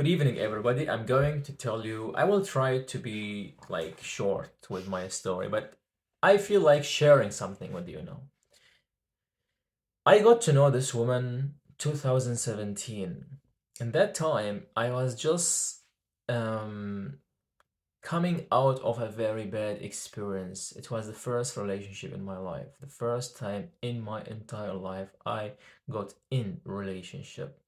Good evening, everybody. I'm going to tell you, I will try to be like short with my story, but I feel like sharing something with you now. I got to know this woman 2017. In that time, I was just um, coming out of a very bad experience. It was the first relationship in my life, the first time in my entire life I got in relationship.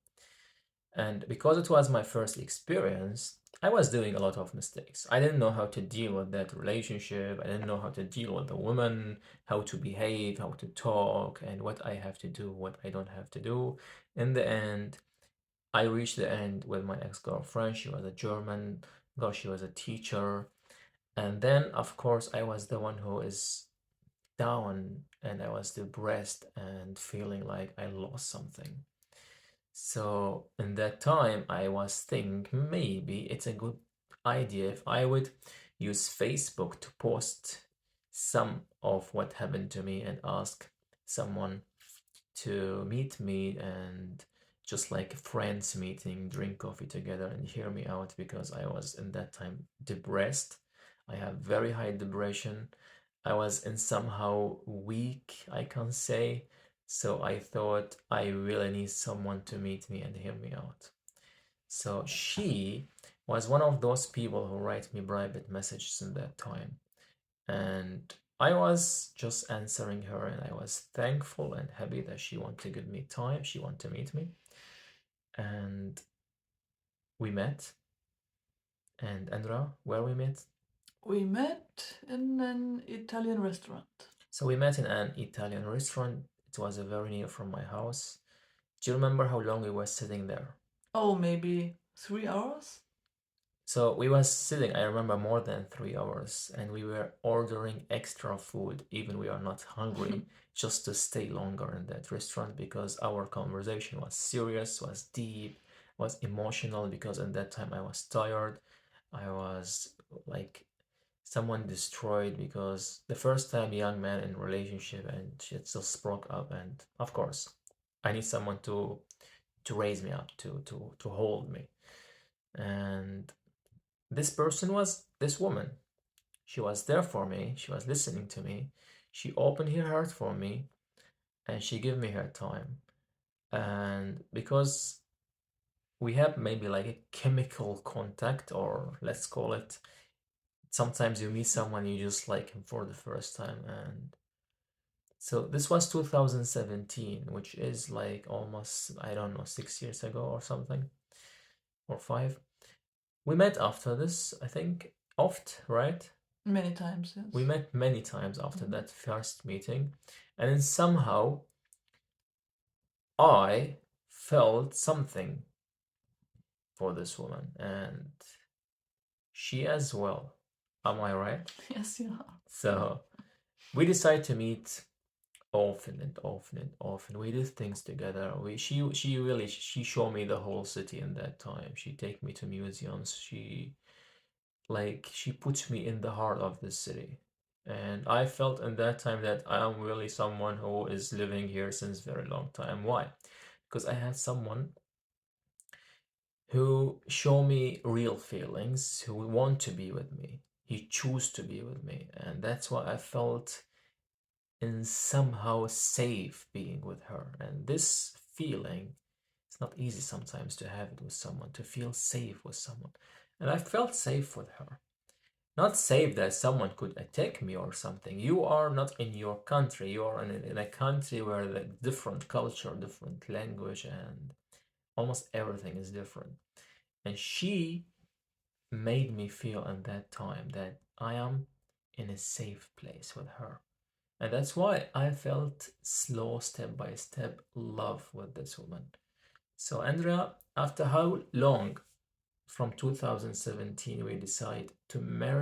And because it was my first experience, I was doing a lot of mistakes. I didn't know how to deal with that relationship. I didn't know how to deal with the woman, how to behave, how to talk, and what I have to do, what I don't have to do. In the end, I reached the end with my ex-girlfriend. She was a German girl, she was a teacher. And then, of course, I was the one who is down and I was depressed and feeling like I lost something. So in that time, I was thinking maybe it's a good idea if I would use Facebook to post some of what happened to me and ask someone to meet me and just like a friends meeting, drink coffee together and hear me out because I was in that time depressed. I have very high depression. I was in somehow weak, I can say. So I thought I really need someone to meet me and hear me out. So she was one of those people who write me private messages in that time. And I was just answering her and I was thankful and happy that she wanted to give me time. She wanted to meet me. And we met. And Andra, where we met? We met in an Italian restaurant. So we met in an Italian restaurant. It was very near from my house. Do you remember how long we were sitting there? Oh, maybe 3 hours? So we was sitting, I remember, more than 3 hours, and we were ordering extra food, even we are not hungry, just to stay longer in that restaurant because our conversation was serious, was deep, was emotional because at that time I was tired. I was like someone destroyed because the first time young man in relationship and shit just broke up, and of course I need someone to raise me up, to hold me. And this person was this woman. She was there for me. She was listening to me. She opened her heart for me and she gave me her time. And because we have maybe like a chemical contact, or let's call it, sometimes you meet someone you just like him for the first time. And so this was 2017, which is like almost, I don't know, 6 years ago or something, or five. We met after this, I think, oft, right? Many times, yes. We met many times after that first meeting, and then somehow I felt something for this woman, and she as well. Am I right? Yes, you are. So we decided to meet often and often and often. We did things together. She showed me the whole city in that time. She take me to museums. She puts me in the heart of the city. And I felt in that time that I am really someone who is living here since very long time. Why? Because I had someone who show me real feelings, who want to be with me. He choose to be with me. And that's why I felt in somehow safe being with her. And this feeling, it's not easy sometimes to have it with someone, to feel safe with someone. And I felt safe with her. Not safe that someone could attack me or something. You are not in your country. You are in a country where the different culture, different language, and almost everything is different. And she made me feel in that time that I am in a safe place with her. And that's why I felt slow, step by step love with this woman. So, Andrea, after how long from 2017 we decide to marry?